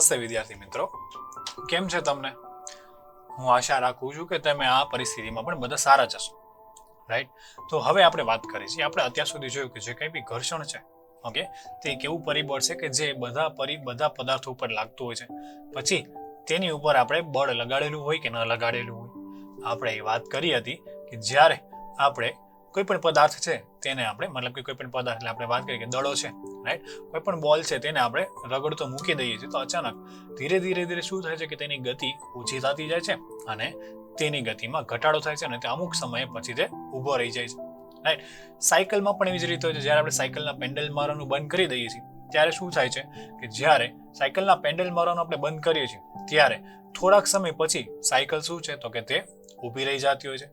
નમસ્તે વિદ્યાર્થી મિત્રો, કેમ છે તમને? હું આશા રાખું છું કે તમે આ પરિસ્થિતિમાં પણ બધા સારા જ હશો, રાઈટ? તો હવે આપણે વાત કરીએ છીએ. આપણે અત્યાર સુધી જોયું કે જે કંઈ બી ઘર્ષણ છે, ઓકે, તે કેવું પરિબળ છે કે જે બધા પદાર્થો ઉપર લાગતું હોય છે, પછી તેની ઉપર આપણે બળ લગાડેલું હોય કે ન લગાડેલું હોય. આપણે એ વાત કરી હતી કે જ્યારે આપણે કોઈ પણ પદાર્થ છે તેને આપણે મતલબ કે કોઈ પણ પદાર્થ એટલે આપણે વાત કરીએ કે દડો છે, રાઈટ? કોઈ પણ બોલ છે તેને આપણે રગડતો મૂકી દઈએ છીએ તો અચાનક ધીરે ધીરે શું થાય છે કે તેની ગતિ ઓછી થતી જાય છે અને તેની ગતિમાં ઘટાડો થાય છે અને તે અમુક સમયે પછી તે ઊભો રહી જાય છે, રાઈટ? સાયકલમાં પણ એવી જ રીતે હોય છે. જ્યારે આપણે સાયકલના પેન્ડલ મારવાનું બંધ કરી દઈએ છીએ ત્યારે શું થાય છે કે જ્યારે સાયકલના પેન્ડલ મારવાનું આપણે બંધ કરીએ છીએ ત્યારે થોડાક સમય પછી સાયકલ શું છે તો કે તે ઊભી રહી જતી હોય છે.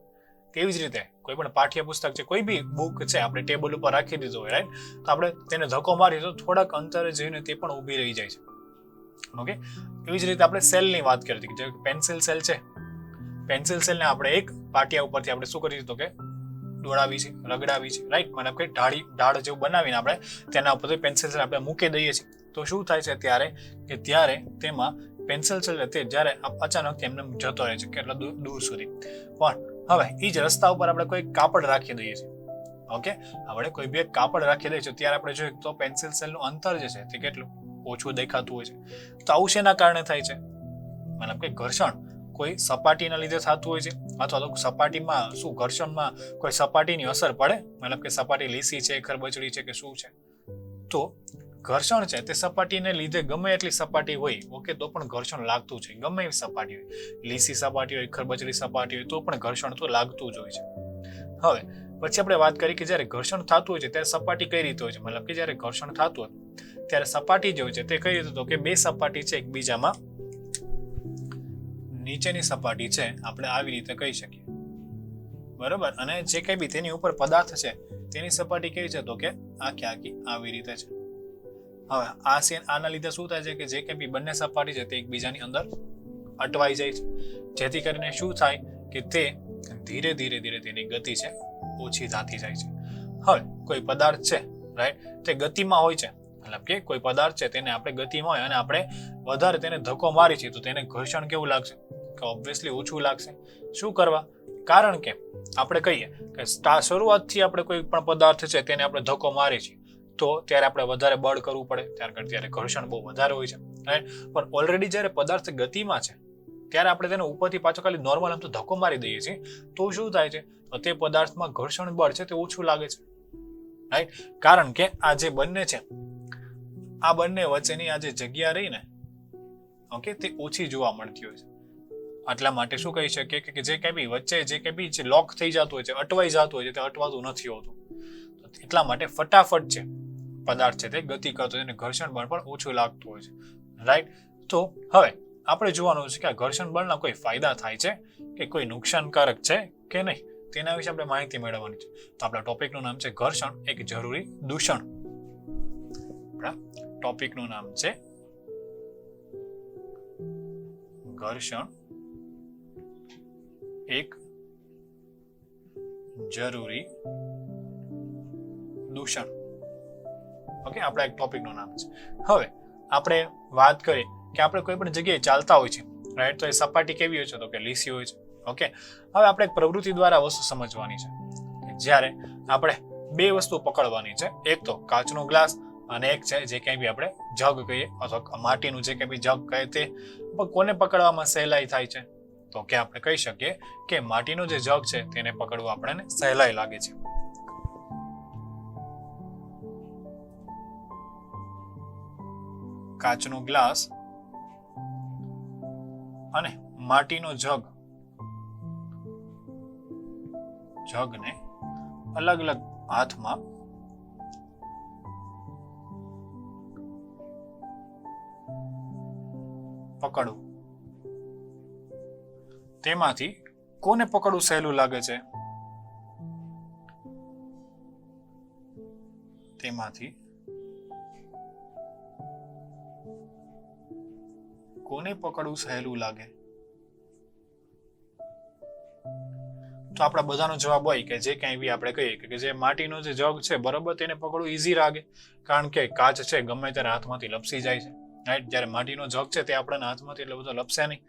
તેવી જ રીતે કોઈ પણ પાઠ્યપુસ્તક છે, કોઈ બી બુક છે, આપણે ટેબલ ઉપર રાખી દીધો હોય, રાઈટ? તો આપણે તેને ધક્કો મારીએ તો થોડાક અંતરે જઈને તે પણ ઊભી રહી જાય છે, ઓકે? એવી જ રીતે આપણે સેલની વાત કરી હતી કે જે પેન્સિલ સેલ છે, પેન્સિલ સેલને આપણે એક પાટિયા ઉપરથી આપણે શું કરીએ તો કે દોડાવી છે, રગડાવી છે, રાઈટ? મતલબ કે ઢાળ જેવું બનાવીને આપણે તેના ઉપરથી પેન્સિલ સેલ આપણે મૂકી દઈએ છીએ તો શું થાય છે ત્યારે તેમાં પેન્સિલ સેલ તે જ્યારે અચાનક એમને જતો રહે છે કેટલા દૂર સુધી. પણ હવે એ જ રસ્તા ઉપર આપણે કોઈ કાપડ રાખી દઈએ છીએ, ઓકે? આપણે કોઈ બી એક કાપડ રાખી દઈએ છીએ ત્યારે આપણે જોઈએ તો પેન્સિલ સેલનું અંતર જે છે તે કેટલું ઓછું દેખાતું હોય છે. તો આવું શેના કારણે થાય છે? મતલબ કે ઘર્ષણ કોઈ સપાટીના લીધે થતું હોય છે અથવા તો સપાટીમાં શું ઘર્ષણમાં કોઈ સપાટીની અસર પડે, મતલબ કે સપાટી લીસી છે, ખરબચડી છે કે શું છે? તો ઘર્ષણ છે તે સપાટીને લીધે ગમે એટલી સપાટી હોય, ઓકે, તો પણ ઘર્ષણ લાગતું છે. ગમે એવી સપાટી હોય, લીસી સપાટી હોય, ખરબચડી સપાટી હોય, તો પણ ઘર્ષણ તો લાગતું જ હોય છે. હવે પછી આપણે વાત કરી કે જ્યારે ઘર્ષણ થતું હોય છે ત્યારે સપાટી કઈ રીતે હોય છે? મતલબ કે જ્યારે ઘર્ષણ થતું હોય ત્યારે સપાટી જે હોય છે તે કઈ રીતે, તો કે બે સપાટી છે એકબીજામાં, નીચેની સપાટી છે આપણે આવી રીતે કહી શકીએ, બરોબર? અને જે કઈ બી તેની ઉપર પદાર્થ છે તેની સપાટી કેવી છે તો કે આખી આવી રીતે છે. હવે આના લીધે શું થાય છે કે જે કઈ બી બંને સપાટી છે તે એકબીજાની અંદર અટવાઈ જાય છે, જેથી કરીને શું થાય કે તે ધીરે ધીરે તેની ગતિ છે ઓછી થતી જાય છે. હવે કોઈ પદાર્થ છે, રાઈટ, તે ગતિમાં હોય છે, મતલબ કે કોઈ પદાર્થ છે તેને આપણે ગતિમાં હોય અને આપણે વધારે તેને ધક્કો મારી છીએ તો તેને ઘર્ષણ કેવું લાગશે? કે ઓબ્વિયસલી ઓછું લાગશે. શું કરવા? કારણ કે આપણે કહીએ કે શરૂઆતથી આપણે કોઈ પણ પદાર્થ છે તેને આપણે ધક્કો મારીએ છીએ તો ત્યારે આપણે વધારે બળ કરવું પડે, ત્યારે ઘર્ષણ બહુ વધારે હોય છે, રાઈટ? પણ ઓલરેડી જ્યારે પદાર્થ ગતિમાં છે ત્યારે આપણે તેને ઉપરથી પાછો ખાલી નોર્મલ આમ તો ધક્કો મારી દઈએ છીએ તો શું થાય છે તો તે પદાર્થમાં ઘર્ષણ બળ છે તે ઓછું લાગે છે, રાઈટ? કારણ કે આ જે બંને છે, આ બંને વચ્ચેની આ જે જગ્યા રહી ને, ઓકે, તે ઓછી જોવા મળતી હોય છે. આટલા માટે શું કહી શકીએ કે જે કઈ બી વચ્ચે જે કઈ બી લોક થઈ જતું હોય છે, અટવાઈ જતું હોય છે, તે અટવાતું નથી હોતું. એટલા માટે ફટાફટ છે પદાર્થ છે તે ગતિ કરતો હોય અને ઘર્ષણ બળ પણ ઓછું લાગતું હોય છે, રાઈટ? તો હવે આપણે જોવાનું છે કે આ ઘર્ષણ બળના કોઈ ફાયદા થાય છે કે કોઈ નુકસાનકારક છે કે નહીં, તેના વિશે આપણે માહિતી મેળવવાની છે. તો આપણા ટોપિકનું નામ છે ઘર્ષણ એક જરૂરી દૂષણ. આપણા ટોપિકનું નામ છે ઘર્ષણ એક જરૂરી દૂષણ, ઓકે? આપણા એક ટોપિકનું નામ છે. હવે આપણે વાત કરીએ કે આપણે કોઈ પણ જગ્યાએ ચાલતા હોય છે, રાઈટ? તો એ સપાટી કેવી હોય છે તો કે લીસી હોય છે, ઓકે? હવે આપણે એક પ્રવૃત્તિ દ્વારા વસ્તુ સમજવાની છે કે જ્યારે આપણે બે વસ્તુ પકડવાની છે, એક તો કાચનો ગ્લાસ અને એક છે જે કંઈ બી આપણે જગ કહીએ અથવા માટીનું જે કંઈ બી જગ કહે તે, કોને પકડવામાં સહેલાઈ થાય છે તો કે આપણે કહી શકીએ કે માટીનો જે જગ છે તેને પકડવા આપણને સહેલાઈ લાગે છે. કાચનો ગ્લાસ અને માટીનો જગને અલગ અલગ હાથમાં પકડવું, તેમાંથી કોને પકડવું સહેલું લાગે છે? તેમાંથી કોને પકડવું સહેલું લાગે? તો આપણા બધાનો જવાબ હોય કે જે કંઈ બી આપણે કહીએ કે જે માટીનો જે જગ છે, બરાબર, તેને પકડવું ઈઝી લાગે કારણ કે કાચ છે ગમે ત્યારે હાથમાંથી લપસી જાય છે, રાઈટ. જ્યારે માટીનો જગ છે તે આપણા હાથમાંથી એટલો બધો લપસે નહીં,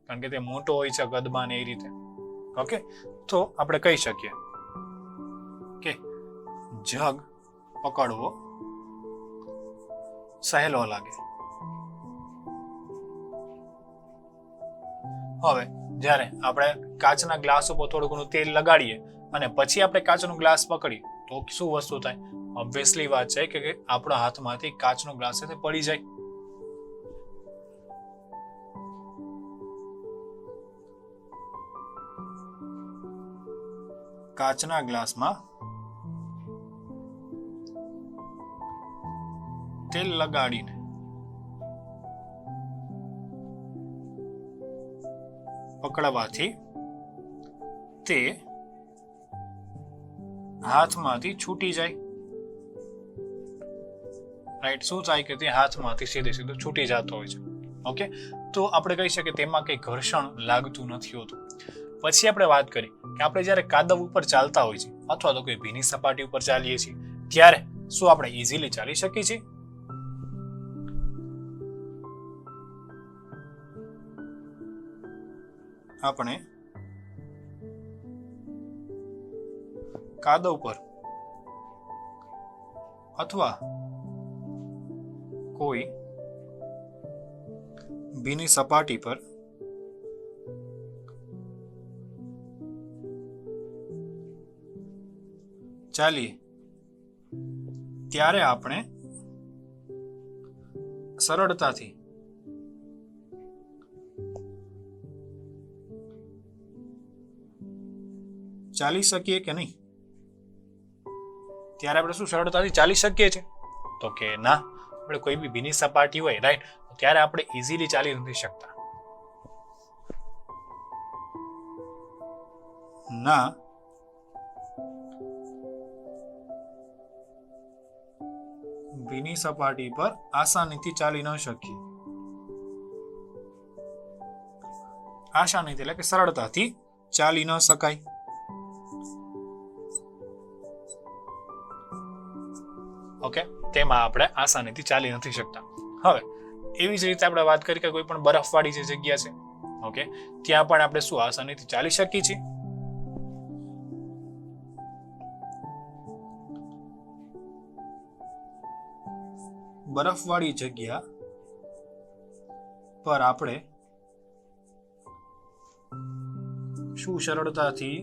કારણ કે તે મોટો હોય છે ગદબાન એ રીતે. ઓકે, તો આપણે કહી શકીએ કે જગ પકડવો સહેલો લાગે. હવે જ્યારે આપણે કાચના ગ્લાસ ઉપર થોડું ઘણું તેલ લગાડીએ અને પછી આપણે કાચનો ગ્લાસ પકડીએ તો શું વસ્તુ થાય? ઓબ્વિયસલી વાત છે કે આપણા હાથમાંથી કાચનો ગ્લાસ છે તે પડી જાય. કાચના ગ્લાસમાં તેલ લગાડીને પકડવાથી તે હાથમાંથી છૂટી જાય. રાઈટ. શું થાય કે તે હાથમાંથી સીધે સીધું છૂટી જતો હોય છે. ઓકે, તો આપણે કહી શકીએ તેમાં કઈ ઘર્ષણ લાગતું નથી હોતું. પછી આપણે વાત કરી કે આપણે જ્યારે કાદવ ઉપર ચાલતા હોય છે અથવા તો કોઈ ભીની સપાટી ઉપર ચાલીએ છીએ ત્યારે શું આપણે ઇઝીલી ચાલી શકીએ છીએ? આપણે કાદવ પર અથવા કોઈ ભીની સપાટી પર ચાલીએ ત્યારે આપણે સરળતાથી ચાલી શકીએ કે નહીં? ત્યારે આપણે શું સરળતાથી ચાલી શકીએ છીએ? તો કે ના, આપણે કોઈ બી ભીની સપાટી હોય, રાઈટ, ત્યારે આપણે ઇઝીલી ચાલી નથી શકતા. ના, ભીની સપાટી પર આસાનીથી ચાલી ન શકીએ. આસાનીથી એટલે કે સરળતાથી ચાલી ન શકાય. ઓકે, તેમાં આપણે આસાનીથી ચાલી નથી શકતા. હવે એવી જ રીતે આપણે વાત કરી કે કોઈ પણ બરફવાળી જે જગ્યા છે, ઓકે, ત્યાં પણ આપણે શું આસાનીથી ચાલી શકીએ છીએ? બરફવાળી જગ્યા પર આપણે શું સરળતાથી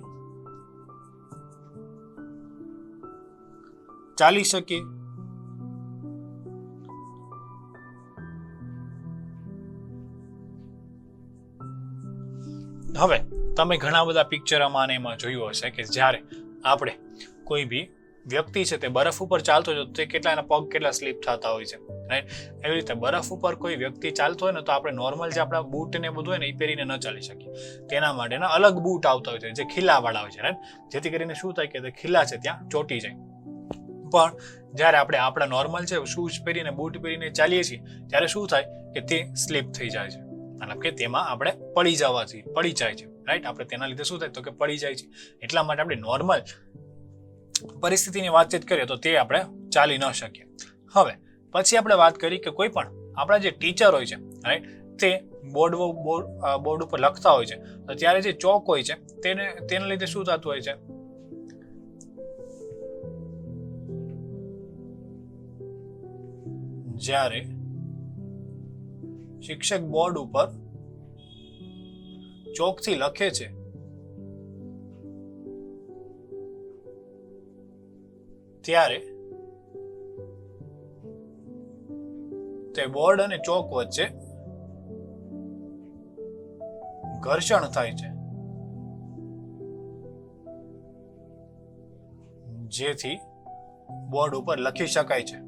ચાલી શકીએ? હવે તમે ઘણા બધા પિક્ચરોમાં ને એમાં જોયું હશે કે જ્યારે આપણે કોઈ બી વ્યક્તિ છે તે બરફ ઉપર ચાલતો હોય તો તે કેટલાના પગ કેટલા સ્લીપ થતા હોય છે, રાઈટ. એવી રીતે બરફ ઉપર કોઈ વ્યક્તિ ચાલતો હોય ને તો આપણે નોર્મલ જે આપણા બૂટ ને બધું હોય ને એ પહેરીને ન ચાલી શકીએ. તેના માટેના અલગ બૂટ આવતા હોય છે જે ખીલાવાળા હોય છે, રાઈટ, જેથી કરીને શું થાય કે તે ખીલા છે ત્યાં ચોંટી જાય. પણ જ્યારે આપણે આપણા નોર્મલ છે શૂઝ પહેરીને બૂટ પહેરીને ચાલીએ છીએ ત્યારે શું થાય કે તે સ્લીપ થઈ જાય છે, મતલબ કે તેમાં આપણે પડી જાય છે, રાઈટ. આપણે તેના લીધે શું થાય તો કે પડી જાય છે. એટલા માટે આપણે નોર્મલ પરિસ્થિતિની વાતચીત કરીએ તો તે આપણે ચાલી ન શકીએ. હવે પછી આપણે વાત કરી કે કોઈ પણ આપણા જે ટીચર હોય છે, રાઈટ, તે બોર્ડ ઉપર લખતા હોય છે તો ત્યારે જે ચોક હોય છે તેના લીધે શું થતું હોય છે? જ્યારે શિક્ષક બોર્ડ ઉપર ચોકથી લખે છે ત્યારે તે બોર્ડ અને ચોક વચ્ચે ઘર્ષણ થાય છે, જેથી બોર્ડ ઉપર લખી શકાય છે.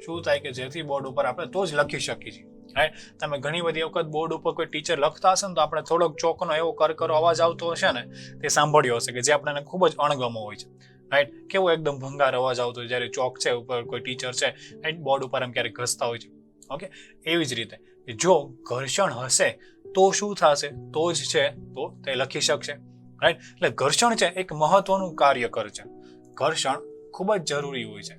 શું થાય કે જેથી બોર્ડ ઉપર આપણે તો જ લખી શકીએ છીએ, રાઈટ. તમે ઘણી બધી વખત બોર્ડ ઉપર કોઈ ટીચર લખતા હશે ને તો આપણે થોડોક ચોકનો એવો કરકરો અવાજ આવતો હશે ને તે સાંભળ્યો હશે કે જે આપણને ખૂબ જ અણગમો હોય છે, રાઈટ. કેવો એકદમ ભંગાર અવાજ આવતો હોય જ્યારે ચોક છે ઉપર કોઈ ટીચર છે, રાઈટ, બોર્ડ ઉપર એમ ક્યારેક ઘસતા હોય છે. ઓકે, એવી જ રીતે જો ઘર્ષણ હશે તો શું થશે? તો જ છે તો તે લખી શકશે, રાઈટ. એટલે ઘર્ષણ છે એક મહત્વનું કાર્ય કરે છે. ઘર્ષણ ખૂબ જ જરૂરી હોય છે.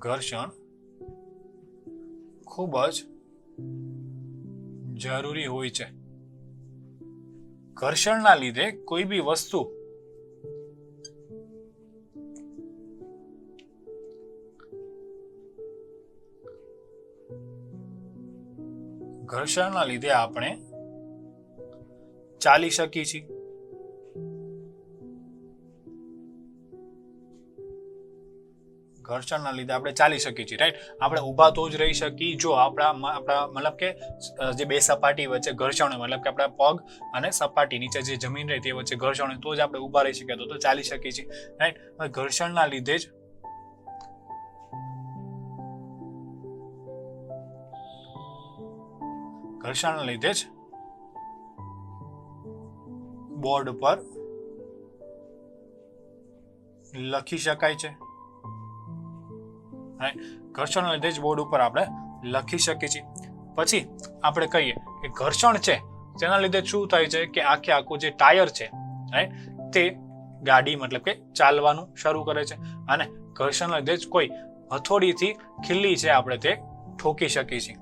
ઘર્ષણ ખૂબ જ જરૂરી હોય છે. ઘર્ષણના લીધે કોઈ બી વસ્તુ ઘર્ષણના લીધે આપણે ચાલી શકીએ છીએ. ઘર્ષણના લીધે આપણે ચાલી શકીએ છીએ, રાઈટ. આપણે ઊભા તો જ રહી શકીએ જો આપણા મતલબ કે જે બે સપાટી વચ્ચે ઘર્ષણ હોય, મતલબ કે આપણા પગ અને સપાટી નીચે જે જમીન રહે તે વચ્ચે ઘર્ષણ હોય તો જ આપણે ઊભા રહી શકીએ, તો ચાલી શકીએ છીએ, રાઈટ. હવે ઘર્ષણના લીધે જ બોર્ડ પર લખી શકાય છે. ઘર્ષણના લીધે જ બોર્ડ ઉપર આપણે લખી શકીએ છીએ. પછી આપણે કહીએ કે ઘર્ષણ છે તેના લીધે શું થાય છે કે આખું જે ટાયર છે, રાઈટ, તે ગાડી મતલબ કે ચાલવાનું શરૂ કરે છે. અને ઘર્ષણના લીધે જ કોઈ હથોડીથી ખીલ્લી છે આપણે તે ઠોકી શકીએ છીએ.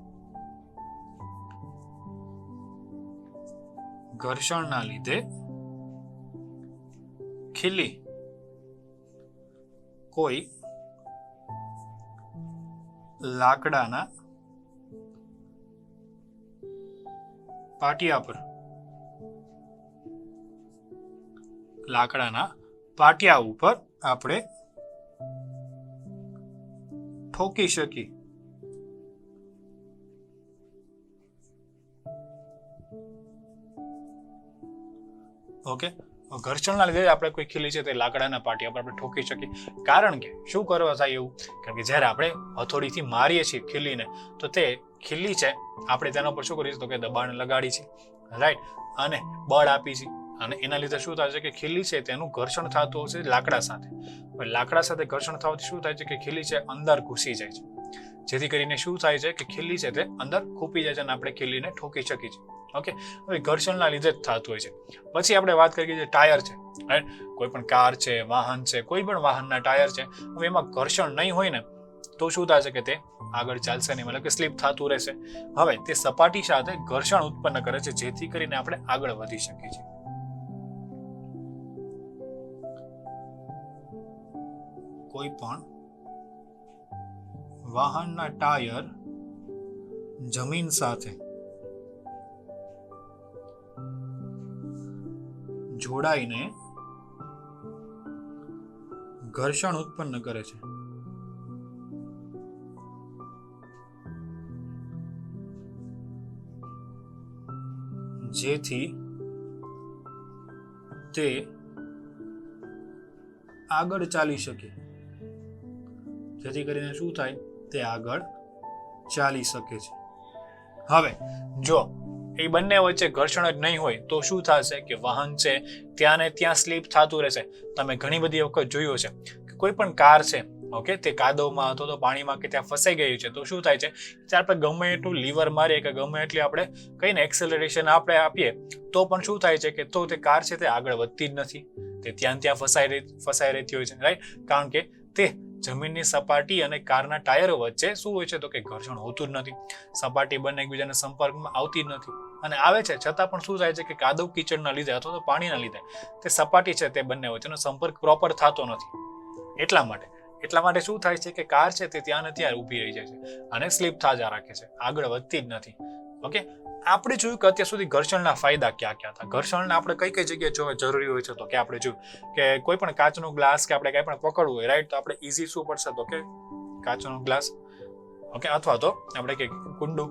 ઘર્ષણના લીધે ખીલ્લી કોઈ લાકડાના પાટિયા ઉપર આપણે ઠોકી શકીએ. ઓકે, ઘર્ષણના લીધે આપણે કોઈ ખીલી છે તે લાકડાના પાટિયા પર આપણે ઠોકી શકીએ. કારણ કે શું કરવા થાય એવું, કારણ કે જ્યારે આપણે હથોડીથી મારીએ છીએ ખીલીને તો તે ખીલી છે આપણે તેના ઉપર શું કરીએ તો કે દબાણ લગાડી છે, રાઈટ, અને બળ આપી છે. અને એના લીધે શું થાય છે કે ખીલી છે તેનું ઘર્ષણ થતું હશે લાકડા સાથે. લાકડા સાથે ઘર્ષણ થવાથી શું થાય છે કે ખીલી છે અંદર ઘૂસી જાય છે, જેથી કરીને શું થાય છે કે ખીલી છે તે અંદર ખૂપી જાય છે અને આપણે ખીલીને ઠોકી શકીએ છીએ. ઓકે, હવે ઘર્ષણના લીધે જ થતું હોય છે. પછી આપણે વાત કરીએ જે ટાયર છે, રાઈટ, કોઈ પણ કાર છે, વાહન છે, કોઈ પણ વાહનના ટાયર છે, હવે એમાં ઘર્ષણ નહીં હોય ને તો શું થશે કે તે આગળ ચાલશે નહીં, મતલબ કે સ્લીપ થતું રહેશે. હવે તે સપાટી સાથે ઘર્ષણ ઉત્પન્ન કરે છે, જેથી કરીને આપણે આગળ વધી શકીએ છીએ. કોઈ પણ વાહનના ટાયર જમીન સાથે જોડાઈને ઘર્ષણ ઉત્પન્ન કરે છે, જેથી તે આગળ ચાલી શકે. જેથી કરીને શું થાય, તે આગળ ચાલી શકે છે. હવે જો એ બંને વચ્ચે ઘર્ષણ જ નહીં હોય તો શું થશે કે વાહન છે ત્યાં ને ત્યાં સ્લીપ થતું રહેશે. તમે ઘણી બધી વખત જોયું છે કે કોઈ પણ કાર છે, ઓકે, તે કાદવમાં અથવા તો પાણીમાં કે ત્યાં ફસાઈ ગયું છે તો શું થાય છે, ત્યારે આપણે ગમે એટલું લીવર મારીએ કે ગમે એટલી આપણે કહીને એક્સેલરેશન આપણે આપીએ તો પણ શું થાય છે કે તો તે કાર છે તે આગળ વધતી જ નથી, તે ત્યાં ફસાઈ રહેતી હોય છે, રાઈટ. કારણ કે તે જમીનની સપાટી અને કારના ટાયરો વચ્ચે શું હોય છે તો કે ઘર્ષણ હોતું જ નથી. સપાટી બંને એકબીજાના સંપર્કમાં આવતી જ નથી અને આવે છે છતાં પણ શું થાય છે કે કાદવ કીચડના લીધે અથવા તો પાણીના લીધે તે સપાટી છે તે બંને વચ્ચેનો સંપર્ક પ્રોપર થતો નથી. એટલા માટે શું થાય છે કે કાર છે તે ત્યાં ને ત્યાં ઊભી રહી જાય છે અને સ્લીપ થયા રાખે છે, આગળ વધતી જ નથી. ઓકે, આપણે જોયું કે અત્યાર સુધી ઘર્ષણના ફાયદા ક્યાં ક્યાં હતા. ઘર્ષણને આપણે કઈ જગ્યાએ જોવા જરૂરી હોય છે તો કે આપણે જોયું કે કોઈ પણ કાચનો ગ્લાસ કે આપણે કંઈ પણ પકડવું હોય, રાઈટ, તો આપણે ઈઝી શું પડશે તો કે કાચનો ગ્લાસ, ઓકે, અથવા તો આપણે કે કુંડું,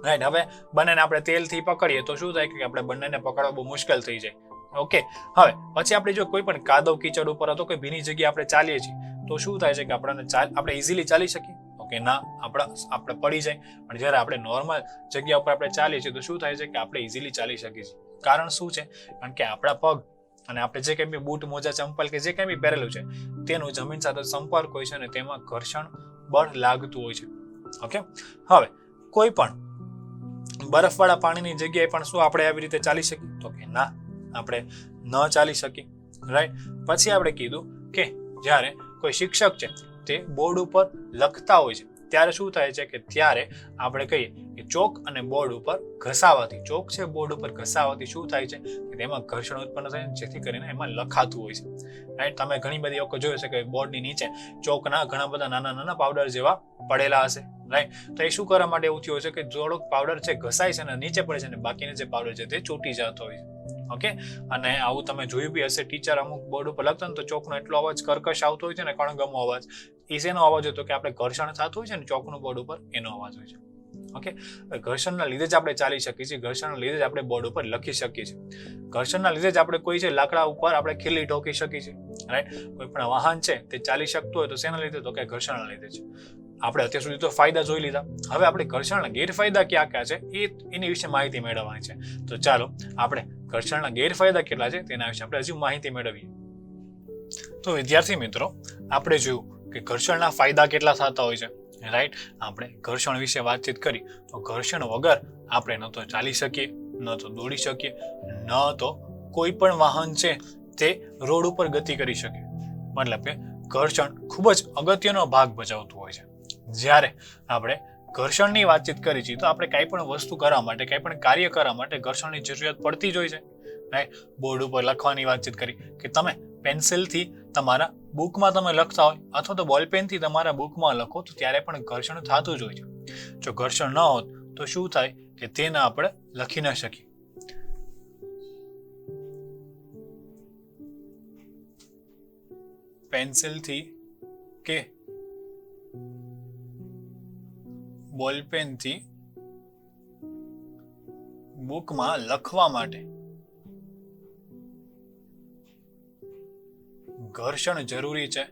રાઈટ. હવે બંનેને આપણે તેલથી પકડીએ તો શું થાય કે આપણે બંનેને પકડવા બહુ મુશ્કેલ થઈ જાય. ઓકે, હવે પછી આપણે જો કોઈ પણ કાદવ કીચડ ઉપર અથવા કોઈ ભીની જગ્યાએ આપણે ચાલીએ છીએ તો શું થાય છે કે આપણે ઇઝીલી ચાલી શકીએ, ઓકે, ના, આપણે પડી જાય. પણ જ્યારે આપણે નોર્મલ જગ્યા ઉપર આપણે ચાલીએ છીએ તો શું થાય છે કે આપણે ઇઝીલી ચાલી શકીએ છીએ. કારણ શું છે, કારણ કે આપણા પગ અને આપણે જે કંઈ બી બૂટ, મોજા, ચંપલ કે જે કંઈ બી પહેરેલું છે તેનું જમીન સાથે સંપર્ક હોય છે અને તેમાં ઘર્ષણ બળ લાગતું હોય છે. ઓકે, હવે કોઈ પણ બરફવાળા પાણીની જગ્યાએ પણ શું આપણે આવી રીતે ચાલી શકીએ તો કે ના, આપણે ન ચાલી શકીએ. રાઈટ. પછી આપણે કીધું કે જ્યારે કોઈ શિક્ષક છે તે બોર્ડ ઉપર લખતા હોય છે ત્યારે શું થાય છે કે ત્યારે આપણે કહીએ કે ચોક અને બોર્ડ ઉપર ઘસાવાથી, ચોક છે બોર્ડ ઉપર ઘસાવાથી શું થાય છે કે તેમાં ઘર્ષણ ઉત્પન્ન થાય જેથી કરીને એમાં લખાતું હોય છે. રાઈટ. તમે ઘણી બધી વખત જોયું છે કે બોર્ડની નીચે ચોકના ઘણા બધા નાના નાના પાવડર જેવા પડેલા હશે. રાઈટ. તો એ શું કરવા માટે એવું થયું છે કે થોડોક પાવડર છે ઘસાય છે અને નીચે પડે છે અને બાકીનો જે પાવડર છે તે ચોટી જતો હોય છે. ઓકે. અને આવું તમે જોયું બી હશે, ટીચર અમુક બોર્ડ ઉપર લખતા ને તો ચોકનો એટલો અવાજ કર્કશ આવતો હોય છે ને, કણગમો અવાજ. એ શેનો અવાજ હતો કે આપણે ઘર્ષણ થતું હોય છે ને ચોકનું બોર્ડ ઉપર, એનો અવાજ હોય છે. ઓકે. ઘર્ષણના લીધે જ આપણે ચાલી શકીએ છીએ, ઘર્ષણના લીધે જ આપણે બોર્ડ ઉપર લખી શકીએ છીએ, ઘર્ષણના લીધે જ આપણે કોઈ છે લાકડા ઉપર આપણે ખીલી ઠોકી શકીએ છીએ. રાઈટ. કોઈ પણ વાહન છે તે ચાલી શકતું હોય તો શેના લીધે, તો કે ઘર્ષણના લીધે છે. આપણે અત્યાર સુધી તો ફાયદા જોઈ લીધા, હવે આપણે ઘર્ષણના ગેરફાયદા ક્યાં ક્યાં છે એની વિશે માહિતી મેળવવાની છે. તો ચાલો આપણે ઘર્ષણના ગેરફાયદા કેટલા છે તેના વિશે આપણે હજુ માહિતી મેળવીએ. તો વિદ્યાર્થી મિત્રો, આપણે જોયું કે ઘર્ષણના ફાયદા કેટલા થતા હોય છે. રાઈટ. આપણે ઘર્ષણ વિશે વાતચીત કરી તો ઘર્ષણ વગર આપણે ન તો ચાલી શકીએ, ન તો દોડી શકીએ, ન તો કોઈ પણ વાહન છે તે રોડ ઉપર ગતિ કરી શકે. મતલબ કે ઘર્ષણ ખૂબ જ અગત્યનો ભાગ ભજવતું હોય છે. જ્યારે આપણે ઘર્ષણની વાતચીત કરી છીએ તો આપણે કાંઈ પણ વસ્તુ કરવા માટે, કાંઈ પણ કાર્ય કરવા માટે ઘર્ષણની જરૂરિયાત પડતી જ હોય છે. રાઈટ. બોર્ડ ઉપર લખવાની વાતચીત કરી કે તમે પેન્સિલથી તમારા બુકમાં તમે લખતા હોય અથવા તો બોલપેનથી તમારા બુકમાં લખો તો ત્યારે પણ ઘર્ષણ થતું જ હોય છે. જો ઘર્ષણ ન હોત તો શું થાય કે તેને આપણે લખી ન શકીએ. પેન્સિલથી કે બોલપેનથી બુકમાં લખવા માટે ઘર્ષણ જરૂરી છે.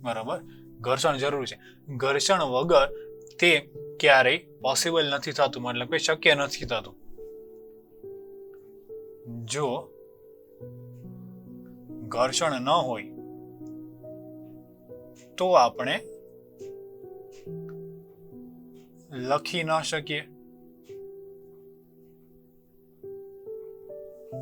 બરાબર. ઘર્ષણ જરૂરી છે. ઘર્ષણ વગર તે ક્યારેય પોસિબલ નથી થતું, મતલબ કે શક્ય નથી થતું. જો ઘર્ષણ ન હોય તો આપણે લખી ન શકીએ.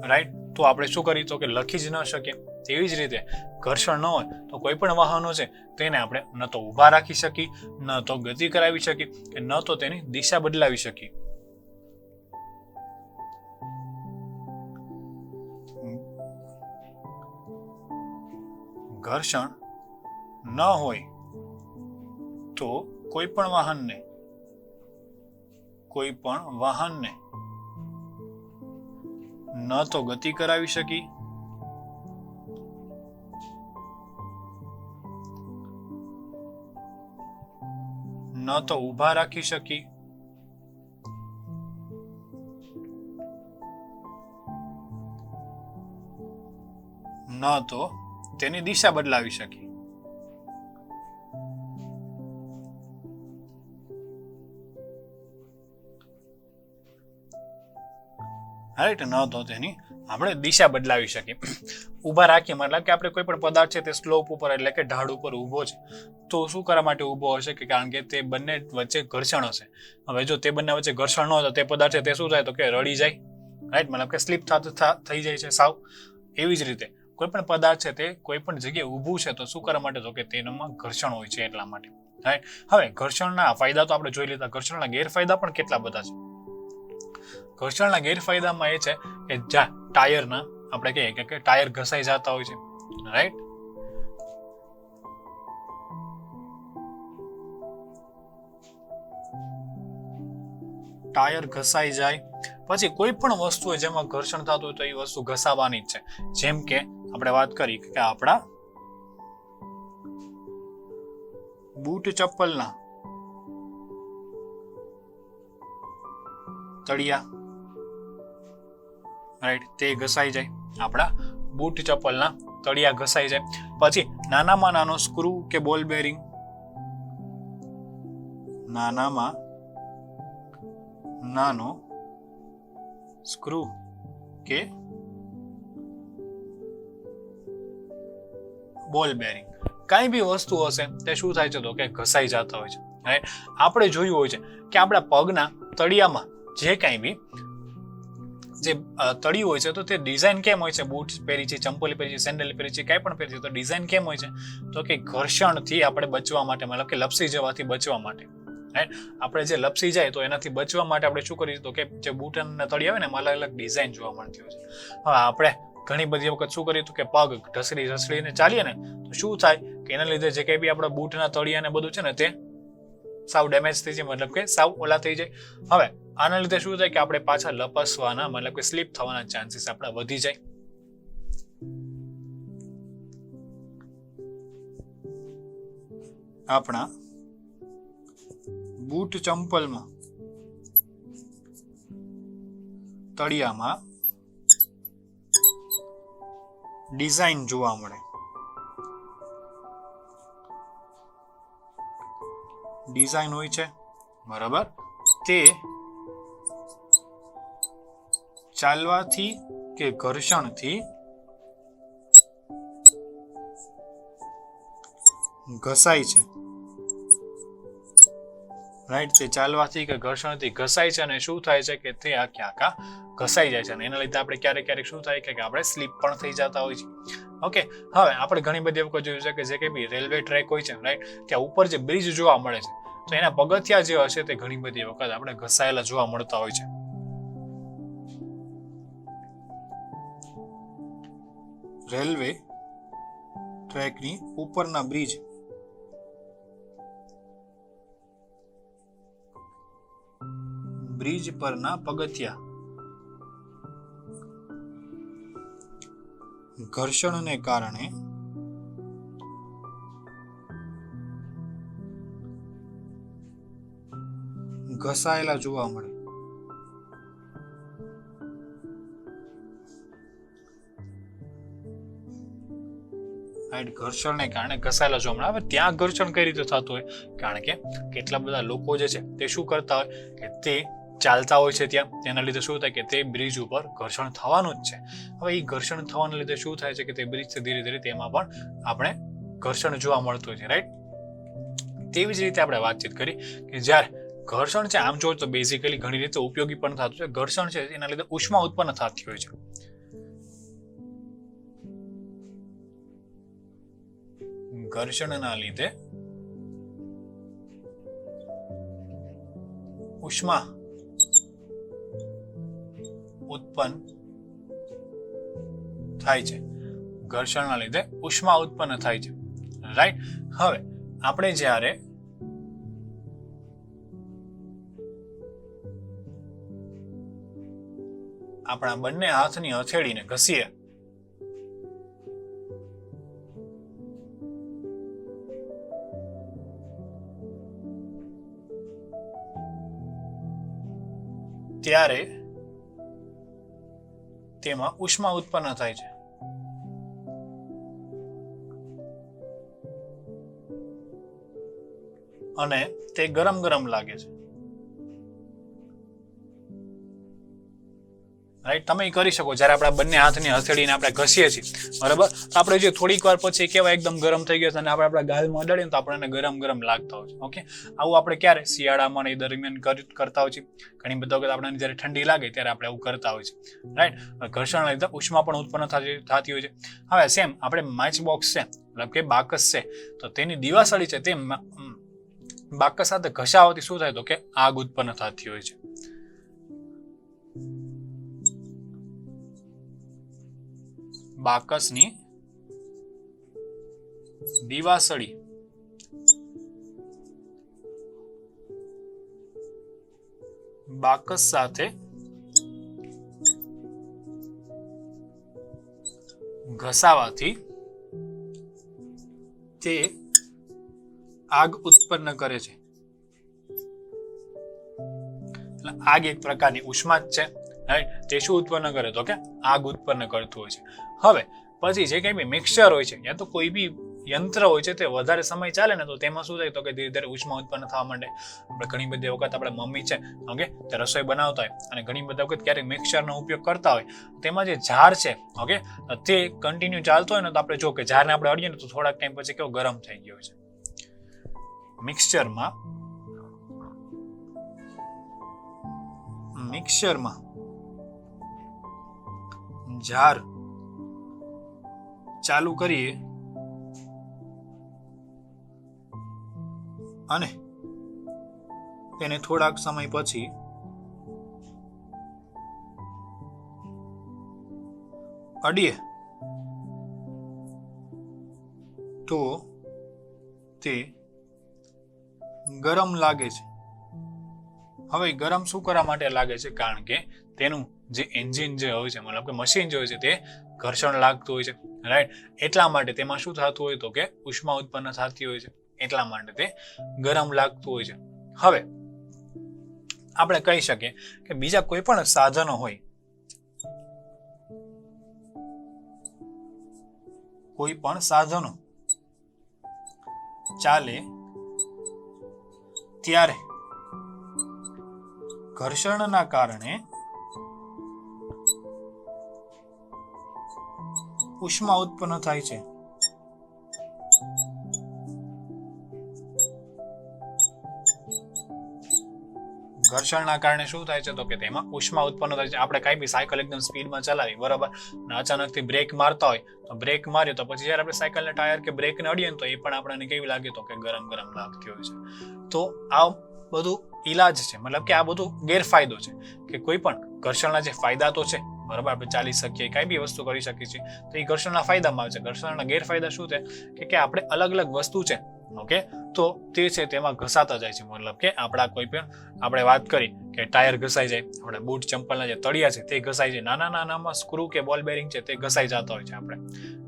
રાઈટ. તો આપણે શું કરીએ તો કે લખી જ ન શકીએ. તેવી જ રીતે ઘર્ષણ ન હોય તો કોઈ પણ વાહનો છે તેને આપણે ન તો ઊભા રાખી શકીએ, ન તો ગતિ કરાવી શકીએ, કે ન તો તેની દિશા બદલાવી શકીએ. ઘર્ષણ ન હોય તો કોઈ પણ વાહનને ન તો ગતિ કરાવી શકી, ન તો ઊભા રાખી શકી, ન તો તેની દિશા બદલાવી શકી. રાઈટ. ન તો તેની આપણે દિશા બદલાવી શકીએ. ઊભા રાખીએ મતલબ કે આપણે કોઈ પણ પદાર્થ છે તે સ્લોપ ઉપર એટલે કે ઢાળ ઉપર ઊભો છે તો શું કરવા માટે ઊભો હશે કે કારણ કે તે બંને વચ્ચે ઘર્ષણ હશે. હવે જો તે બંને વચ્ચે ઘર્ષણ ન હોય તો તે પદાર્થ છે તે શું થાય તો કે રડી જાય. રાઈટ. મતલબ કે સ્લીપ થઈ જાય છે સાવ. એવી જ રીતે કોઈ પણ પદાર્થ છે તે કોઈ પણ જગ્યાએ ઊભું છે તો શું કરવા માટે તો કે તેનામાં ઘર્ષણ હોય છે એટલા માટે. રાઈટ. હવે ઘર્ષણના ફાયદા તો આપણે જોઈ લીધા, ઘર્ષણના ગેરફાયદા પણ કેટલા બધા છે. ઘર્ષણના ગેરફાયદામાં એ છે કે જ્યાં ટાયરના આપણે કહીએ કે ટાયર ઘસાઈ જતા હોય છે. રાઈટ. ટાયર ઘસાઈ જાય. પછી કોઈ પણ વસ્તુ હોય જેમાં ઘર્ષણ થતું હોય તો એ વસ્તુ ઘસાવાની જ છે. જેમ કે આપણે વાત કરી કે આપણા બૂટ ચપ્પલના તળિયા, રાઈટ, તે ઘસાઈ જાય. આપણા બૂટ ચપ્પલના તળિયા ઘસાઈ જાય. પછી નાનામાં નાનો સ્ક્રૂ કે બોલ બેરિંગ, નાનામાં નાનો સ્ક્રૂ કે બોલ બેરિંગ, કાંઈ બી વસ્તુ હશે તે શું થાય છે તો કે ઘસાઈ જતા હોય છે. રાઈટ. આપણે જોયું હોય છે કે આપણા પગના તળિયામાં જે કાંઈ બી જે તળિયું હોય છે તો તે ડિઝાઇન કેમ હોય છે? બૂટ પહેરી છે, ચંપલ પહેરી છે, સેન્ડલ પહેરી છે, કાંઈ પણ પહેરી છે, તો ડિઝાઇન કેમ હોય છે? તો કે ઘર્ષણથી આપણે બચવા માટે, મતલબ કે લપસી જવાથી બચવા માટે, રાઈટ? આપણે જે લપસી જાય તો એનાથી બચવા માટે આપણે શું કરીએ? તો કે જે બૂટ અને તળિયા હોય ને એમાં અલગ અલગ ડિઝાઇન જોવા મળતી હોય છે. હવે આપણે ઘણી બધી વખત શું કરીએ? તો કે પગ ઢસડીને ચાલીએ ને તો શું થાય કે એના લીધે જે કંઈ બી આપણા બૂટના તળિયા ને બધું છે ને તે સાવ ડેમેજ થઈ જાય, મતલબ કે સાવ ઓલા થઈ જાય. હવે આના લીધે શું થાય કે આપણે પાછા લપસવાના, મતલબ કે સ્લીપ થવાના ચાન્સીસ આપણા વધી જાય. આપણા બૂટ ચંપલમાં તળિયામાં ડિઝાઇન જોવા મળે. ડિઝાઇન હોય છે, બરાબર? તે ચાલવાથી કે ઘર્ષણથી ઘસાય છે, રાઈટ? તે ચાલવાથી કે ઘર્ષણથી ઘસાય છે અને શું થાય છે કે તે આખા ઘસાઈ જાય છે અને એના લીધે આપણે ક્યારેક શું થાય કે આપણે સ્લીપ પણ થઈ જતા હોય છે. ઓકે, હવે આપણે ઘણી બધી વખત જોયું છે કે જે કંઈ બી રેલવે ટ્રેક હોય છે, રાઈટ, ત્યાં ઉપર જે બ્રિજ જોવા મળે છે તો એના પગથિયા જે હશે તે ઘણી બધી વખત આપણે ઘસાયેલા જોવા મળતા હોય છે. રેલવે ટ્રેકની ઉપરના બ્રિજ પરના પગથિયા ઘર્ષણને કારણે ઘસાયેલા જોવા મળે. ઘર્ષણને કારણે ઘસાયેલા જોવા મળે. હવે ત્યાં ઘર્ષણ કઈ રીતે થતું હોય? કારણ કે કેટલા બધા લોકો જે છે તે શું કરતા હોય કે તે ચાલતા હોય છે ત્યાં, તેના લીધે શું થાય કે તે બ્રિજ ઉપર ઘર્ષણ થવાનું જ છે. હવે એ ઘર્ષણ થવાના લીધે શું થાય છે કે તે બ્રિજથી ધીરે ધીરે તેમાં પણ આપણે ઘર્ષણ જોવા મળતું હોય છે, રાઈટ? તેવી જ રીતે આપણે વાતચીત કરી કે જ્યારે ઘર્ષણ છે, આમ જોઈએ તો બેઝિકલી ઘણી રીતે ઉપયોગી પણ થતું છે. ઘર્ષણ છે એના લીધે ઉષ્મા ઉત્પન્ન થતી હોય છે. ઘર્ષણના લીધે ઉષ્મા ઉત્પન્ન થાય છે. ઘર્ષણના લીધે ઉષ્મા ઉત્પન્ન થાય છે, રાઈટ? હવે આપણે જ્યારે આપણા બંને હાથની હથેળીને ઘસીએ ત્યારે તેમાં ઉષ્મા ઉત્પન્ન થાય છે. અને તે ગરમ લાગે છે, રાઈટ? તમે કરી શકો જ્યારે આપણા બંને હાથની હથેળીને આપણે ઘસીએ છીએ, બરાબર? તો આપણે જે થોડીક વાર પછી કેવા એકદમ ગરમ થઈ ગયો અને આપણે આપણા ગાલમાં અડાડીએ તો આપણને ગરમ લાગતા હોય છે. ઓકે, આવું આપણે ક્યારે શિયાળામાં એ દરમિયાન કરતા હોય છે. ઘણી બધા વખત આપણને જ્યારે ઠંડી લાગે ત્યારે આપણે આવું કરતા હોય છે, રાઈટ? ઘર્ષણના લીધે ઉષ્મા પણ ઉત્પન્ન થતી હોય છે. હવે સેમ આપણે માચ બોક્સ છે, મતલબ કે બાકસ છે, તો તેની દિવાસળી છે તે બાકસ સાથે ઘસાવાથી શું થાય તો કે આગ ઉત્પન્ન થતી હોય છે. બાકસની દિવાસળી બાકસ સાથે ઘસાવાથી તે આગ ઉત્પન્ન કરે છે. એટલે આગ એક પ્રકારની ઉષ્મા જ છે, રાઈટ? તે શું ઉત્પન્ન કરે તો કે આગ ઉત્પન્ન કરતું હોય છે. હવે પછી જે કંઈ બી મિક્સચર હોય છે યા તો કોઈ બી યંત્ર હોય છે તે વધારે સમય ચાલે ને તો તેમાં શું થાય તો કે ધીરે ધીરે ઉષ્મા ઉત્પન્ન થવા માંડે. આપણે ઘણી બધી વખત આપણે મમ્મી છે, ઓકે, તે રસોઈ બનાવતા હોય અને ઘણી બધી વખત ક્યારેક મિક્સચરનો ઉપયોગ કરતા હોય, તેમાં જે જાર છે, ઓકે, તે કન્ટિન્યુ ચાલતો હોય ને તો આપણે જો કે જારને આપણે અડીએ ને તો થોડાક ટાઈમ પછી કેવો ગરમ થઈ ગયો છે. મિક્સચરમાં જાર ચાલુ કરીએ અને તેને થોડાક સમય પછી અડીએ તો તે ગરમ લાગે છે. હવે ગરમ શું કરવા માટે લાગે છે? કારણ કે તેનું જે એન્જિન જે હોય છે, મતલબ કે મશીન જે હોય છે તે ઘર્ષણ લાગતું હોય છે, રાઈટ. એટલા માટે તેમાં શું થતું હોય તો કે ઉષ્મા ઉત્પન્ન થતી હોય છે, એટલા માટે તે ગરમ લાગતું હોય છે. હવે આપણે કહી શકીએ કે બીજા કોઈ પણ સાધનો હોય, કોઈ પણ સાધનો ચાલે ત્યારે ઘર્ષણના કારણે ઉષ્મા ઉત્પન્ન થાય છે. ઘર્ષણના કારણે શું થાય છે તો કે તેમાં ઉષ્મા ઉત્પન્ન થાય છે. આપણે કઈ બી સાયકલ એકદમ સ્પીડમાં ચલાવી, બરાબર, અચાનકથી બ્રેક મારતા હોય તો બ્રેક માર્યો તો પછી જયારે આપણે સાયકલના ટાયર કે બ્રેકને અડીએ તો એ પણ આપણને કેવી લાગે તો કે ગરમ ગરમ લાગતી હોય છે. તો આ બધું ઈલાજ છે, મતલબ કે આ બધું ગેરફાયદો છે કે કોઈ પણ ઘર્ષણના જે ફાયદા તો છે, બરાબર, આપણે ચાલી શકીએ, કઈ બી વસ્તુ કરી શકીએ છીએ, તો એ ઘર્ષણના ફાયદામાં આવે છે. ઘર્ષણના ગેરફાયદા શું છે કે આપણે અલગ અલગ વસ્તુ છે, ઓકે, તો તે છે તેમાં ઘસાતા જાય છે. મતલબ કે આપણા કોઈ પણ આપણે વાત કરી કે ટાયર ઘસાઈ જાય, આપણા બૂટ ચંપલના જે તળિયા છે તે ઘસાઈ જાય, નાના નાનામાં સ્ક્રૂ કે બોલ બેરિંગ છે તે ઘસાઈ જતા હોય છે આપણે,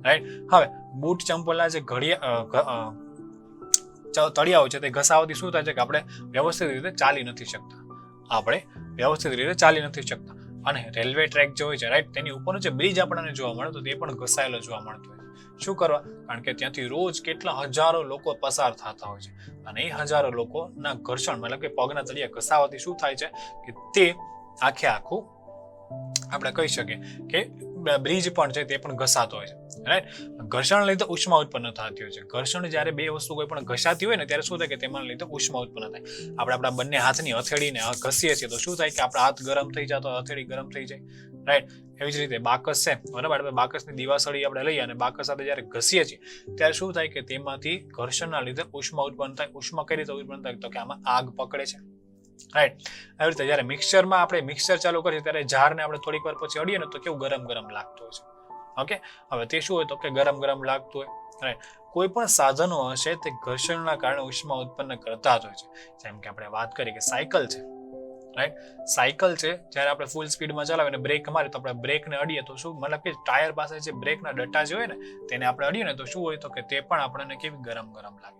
રાઈટ. હવે બૂટ ચંપલના જે તળિયા હોય છે તે ઘસાવાથી શું થાય છે કે આપણે વ્યવસ્થિત રીતે ચાલી નથી શકતા. અને રેલવે ટ્રેક જે હોય છે, રાઈટ, તેની ઉપરનો જે બ્રિજ આપણને જોવા મળે તો તે પણ ઘસાયેલો જોવા મળતો હોય. શું કરવા? કારણ કે ત્યાંથી રોજ કેટલા હજારો લોકો પસાર થતા હોય છે અને એ હજારો લોકોના ઘર્ષણ, મતલબ કે પગના તળિયા ઘસાવાથી શું થાય છે કે તે આખે આખું આપણે કહી શકીએ કે બ્રિજ પણ છે તે પણ ઘસાતો હોય છે, રાઈટ. ઘર્ષણ લીધે ઉષ્મા ઉત્પન્ન થતી હોય છે. ઘર્ષણ જ્યારે બે વસ્તુ કોઈ પણ ઘસાતી હોય ને ત્યારે શું થાય કે તેના લીધે ઉષ્મા ઉત્પન્ન થાય. આપણે આપણા બંને હાથની હથેળીને ઘસીએ છીએ તો શું થાય કે આપણા હાથ ગરમ થઈ જાય તો હથેળી ગરમ થઈ જાય, રાઈટ. એવી જ રીતે બાકસ છે, બરાબર, આપણે બાકસની દિવાસળી આપણે લઈએ અને બાકસ સાથે જ્યારે ઘસીએ છીએ ત્યારે શું થાય કે તેમાંથી ઘર્ષણના લીધે ઉષ્મા ઉત્પન્ન થાય. ઉષ્મા કઈ રીતે ઉત્પન્ન થાય તો કે આમાં આગ પકડે છે, રાઈટ. આવી રીતે જ્યારે મિક્સચરમાં આપણે મિક્સચર ચાલુ કરીએ ત્યારે જારને આપણે થોડીક વાર પછી અડીએ ને તો કેવું ગરમ ગરમ લાગતું હોય છે, ઓકે. હવે તે શું હોય તો કે ગરમ ગરમ લાગતું હોય, રાઈટ. કોઈ પણ સાધનો હશે તે ઘર્ષણના કારણે ઉષ્મા ઉત્પન્ન કરતા જ હોય છે. જેમ કે આપણે વાત કરી કે સાયકલ છે, રાઈટ. સાયકલ છે, જ્યારે આપણે ફૂલ સ્પીડમાં ચલાવીને બ્રેક મારીએ તો આપણે બ્રેકને અડીએ તો શું, મતલબ કે ટાયર પાસે જે બ્રેકના ડટ્ટા જે હોય ને તેને આપણે અડીએ ને તો શું હોય તો કે તે પણ આપણને કેવી ગરમ ગરમ લાગે,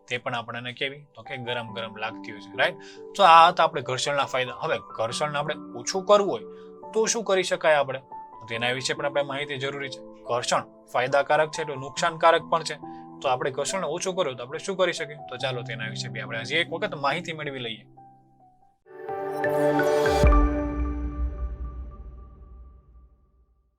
તે પણ આપણને કેવી તો કે ગરમ ગરમ લાગતી હોય છે, રાઈટ. તો આ હતા આપણે ઘર્ષણના ફાયદા. હવે ઘર્ષણ આપણે ઓછું કરવું હોય તો શું કરી શકાય આપણે, તેના વિશે પણ આપણે માહિતી જરૂરી છે. ઘર્ષણ ફાયદાકારક છે તો નુકસાનકારક પણ છે. તો આપણે ઘર્ષણ ઓછું કર્યું તો આપણે શું કરી શકીએ, તો ચાલો તેના વિશે બી આપણે હજી એક વખત માહિતી મેળવી લઈએ.